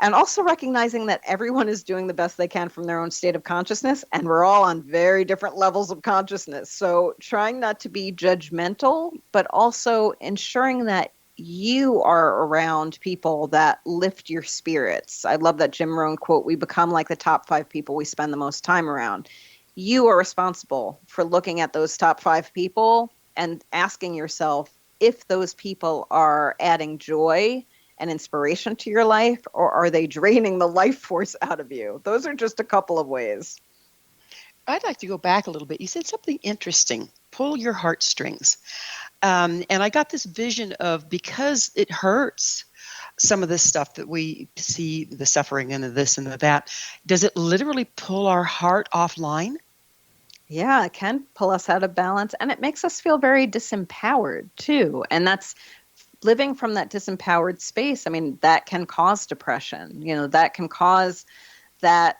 also recognizing that everyone is doing the best they can from their own state of consciousness, and we're all on very different levels of consciousness. So trying not to be judgmental, but also ensuring that you are around people that lift your spirits. I love that Jim Rohn quote, "We become like the top 5 people we spend the most time around." You are responsible for looking at those top 5 people and asking yourself if those people are adding joy and inspiration to your life, or are they draining the life force out of you? Those are just a couple of ways. I'd like to go back a little bit. You said something interesting. Pull your heartstrings. And I got this vision of, because it hurts, some of this stuff that we see, the suffering and the this and the that, does it literally pull our heart offline? Yeah, it can pull us out of balance, and it makes us feel very disempowered too. And that's living from that disempowered space. I mean, that can cause depression. That can cause that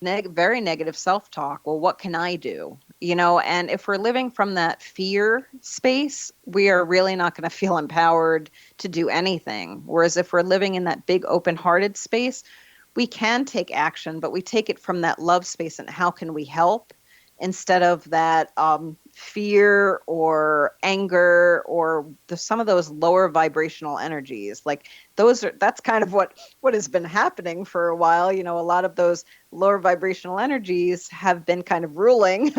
very negative self-talk. Well, what can I do? And if we're living from that fear space, we are really not going to feel empowered to do anything. Whereas if we're living in that big open-hearted space, we can take action, but we take it from that love space and how can we help, instead of that fear or anger or some of those lower vibrational energies. Like that's kind of what has been happening for a while. A lot of those lower vibrational energies have been kind of ruling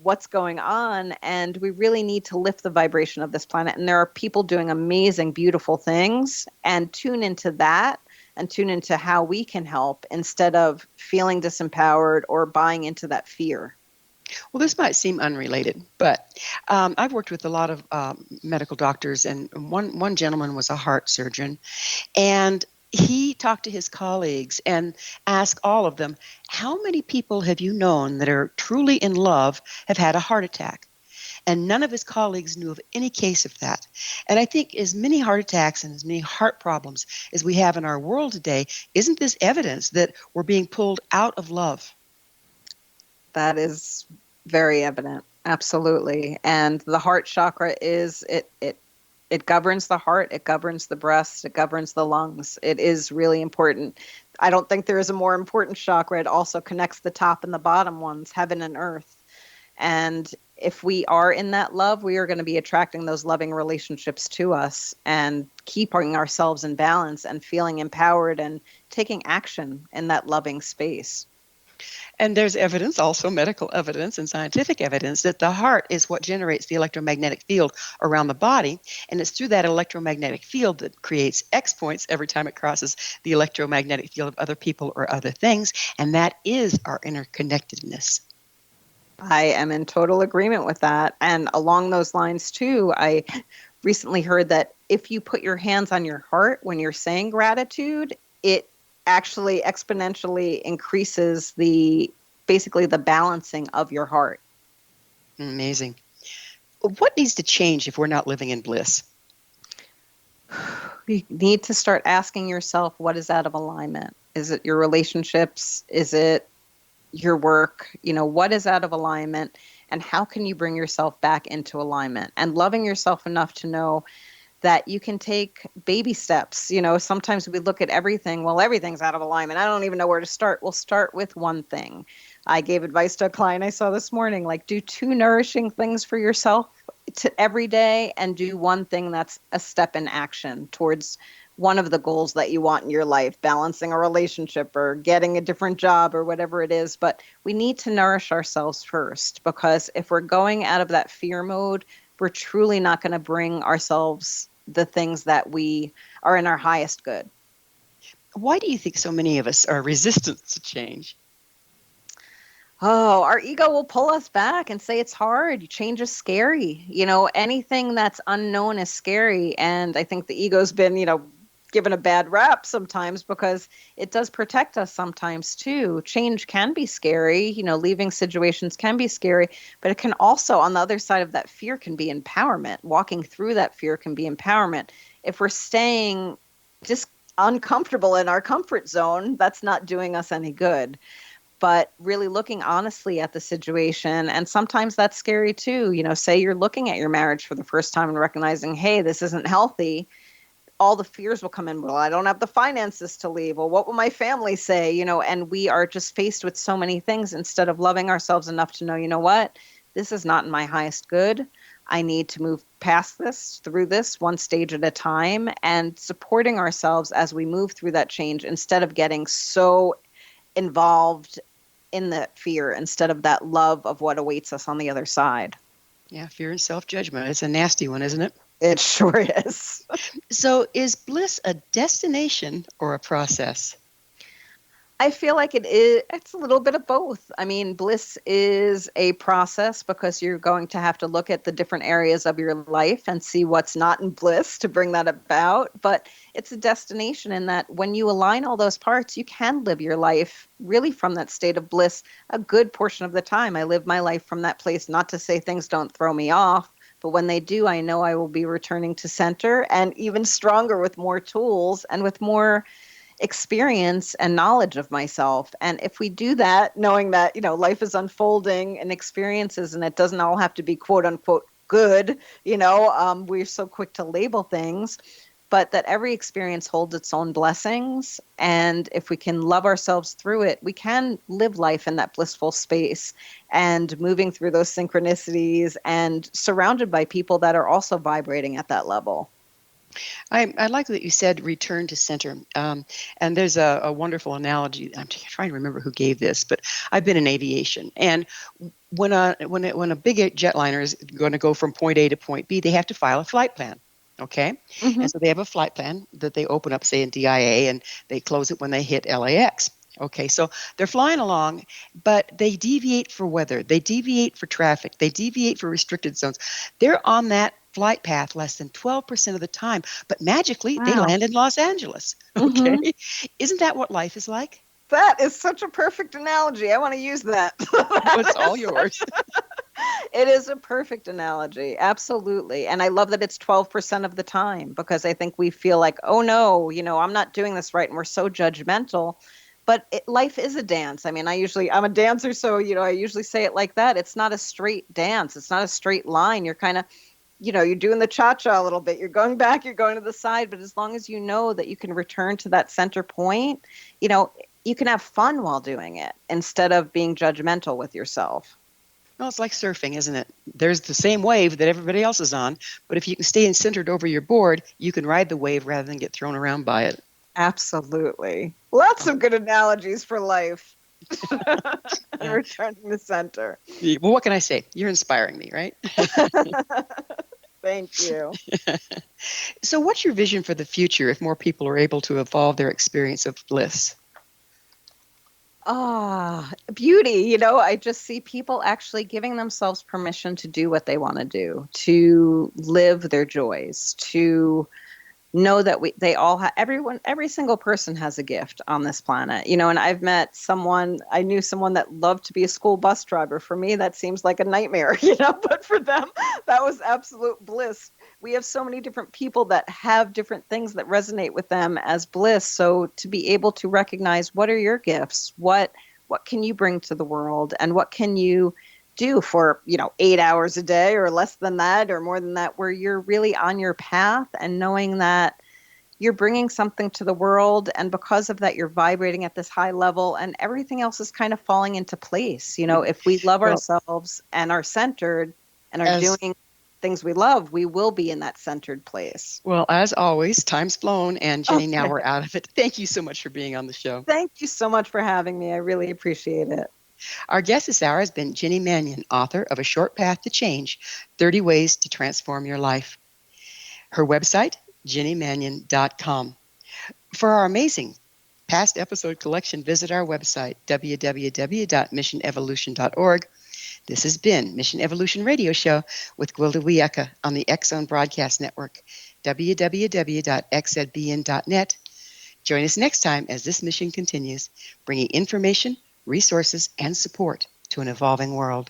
what's going on, and we really need to lift the vibration of this planet. And there are people doing amazing, beautiful things, and tune into that and tune into how we can help, instead of feeling disempowered or buying into that fear. Well, this might seem unrelated, but I've worked with a lot of medical doctors, and one gentleman was a heart surgeon, and he talked to his colleagues and asked all of them, "How many people have you known that are truly in love have had a heart attack?" And none of his colleagues knew of any case of that. And I think as many heart attacks and as many heart problems as we have in our world today, isn't this evidence that we're being pulled out of love? That is very evident. Absolutely. And the heart chakra it governs the heart, it governs the breast, it governs the lungs. It is really important. I don't think there is a more important chakra. It also connects the top and the bottom ones, heaven and earth. And if we are in that love, we are going to be attracting those loving relationships to us and keeping ourselves in balance and feeling empowered and taking action in that loving space. And there's evidence, also medical evidence and scientific evidence, that the heart is what generates the electromagnetic field around the body. And it's through that electromagnetic field that creates X points every time it crosses the electromagnetic field of other people or other things. And that is our interconnectedness. I am in total agreement with that. And along those lines, too, I recently heard that if you put your hands on your heart when you're saying gratitude, it actually exponentially increases basically the balancing of your heart. Amazing. What needs to change if we're not living in bliss? You need to start asking yourself, what is out of alignment? Is it your relationships? Is it your work? What is out of alignment, and how can you bring yourself back into alignment? And loving yourself enough to know that you can take baby steps. Sometimes we look at everything, well, everything's out of alignment, I don't even know where to start. We'll start with one thing. I gave advice to a client I saw this morning, like, do 2 nourishing things for yourself every day, and do one thing that's a step in action towards one of the goals that you want in your life, balancing a relationship or getting a different job or whatever it is. But we need to nourish ourselves first, because if we're going out of that fear mode, we're truly not going to bring ourselves the things that we are in our highest good. Why do you think so many of us are resistant to change? Oh, our ego will pull us back and say it's hard. Change is scary. Anything that's unknown is scary. And I think the ego's been, given a bad rap sometimes because it does protect us sometimes too. Change can be scary. Leaving situations can be scary, but it can also, on the other side of that fear, can be empowerment. Walking through that fear can be empowerment. If we're staying just uncomfortable in our comfort zone, that's not doing us any good. But really looking honestly at the situation. And sometimes that's scary too. Say you're looking at your marriage for the first time and recognizing, hey, this isn't healthy. All the fears will come in. Well, I don't have the finances to leave. Well, what will my family say? And we are just faced with so many things instead of loving ourselves enough to know, you know what? This is not in my highest good. I need to move past this, through this, one stage at a time, and supporting ourselves as we move through that change instead of getting so involved in that fear instead of that love of what awaits us on the other side. Yeah, fear and self-judgment. It's a nasty one, isn't it? It sure is. So is bliss a destination or a process? I feel like it's a little bit of both. I mean, bliss is a process because you're going to have to look at the different areas of your life and see what's not in bliss to bring that about. But it's a destination in that when you align all those parts, you can live your life really from that state of bliss a good portion of the time. I live my life from that place, not to say things don't throw me off, but when they do, I know I will be returning to center and even stronger with more tools and with more experience and knowledge of myself. And if we do that, knowing that, life is unfolding and experiences, and it doesn't all have to be quote unquote good, we're so quick to label things, but that every experience holds its own blessings. And if we can love ourselves through it, we can live life in that blissful space and moving through those synchronicities and surrounded by people that are also vibrating at that level. I like that you said return to center. And there's a wonderful analogy. I'm trying to remember who gave this, but I've been in aviation. And when a big jetliner is going to go from point A to point B, they have to file a flight plan. Okay? Mm-hmm. And so they have a flight plan that they open up, say, in DIA, and they close it when they hit LAX. Okay, so they're flying along, but they deviate for weather. They deviate for traffic. They deviate for restricted zones. They're on that flight path less than 12% of the time, but magically they land in Los Angeles. Okay. Mm-hmm. Isn't that what life is like? That is such a perfect analogy. I want to use that. It's all yours. It is a perfect analogy. Absolutely. And I love that it's 12% of the time, because I think we feel like, oh no, I'm not doing this right. And we're so judgmental. But life is a dance. I mean, I'm a dancer, so, I usually say it like that. It's not a straight dance. It's not a straight line. You're kind of, you're doing the cha-cha a little bit. You're going back, you're going to the side. But as long as you know that you can return to that center point, you can have fun while doing it instead of being judgmental with yourself. Well, it's like surfing, isn't it? There's the same wave that everybody else is on. But if you can stay centered over your board, you can ride the wave rather than get thrown around by it. Absolutely. Lots of good analogies for life. And returning to center. Well, what can I say? You're inspiring me, right? Thank you. So what's your vision for the future if more people are able to evolve their experience of bliss? Beauty. I just see people actually giving themselves permission to do what they want to do, to live their joys, to know that they all have, every single person has a gift on this planet, and I knew someone that loved to be a school bus driver. For me, that seems like a nightmare, but for them, that was absolute bliss. We have so many different people that have different things that resonate with them as bliss. So to be able to recognize, what are your gifts? What can you bring to the world? And what can you do for 8 hours a day or less than that or more than that, where you're really on your path and knowing that you're bringing something to the world, and because of that you're vibrating at this high level and everything else is kind of falling into place. If we love ourselves and are centered and are doing things we love, we will be in that centered place. Well, as always, time's flown, and Jenny, now we're out of it. Thank you so much for being on the show. Thank you so much for having me. I really appreciate it. Our guest this hour has been Jenny Mannion, author of A Short Path to Change, 30 Ways to Transform Your Life. Her website, jennymannion.com. For our amazing past episode collection, visit our website, www.missionevolution.org. This has been Mission Evolution Radio Show with Gwilda Wiyaka on the X-Zone Broadcast Network, www.xzbn.net. Join us next time as this mission continues, bringing information, resources, and support to an evolving world.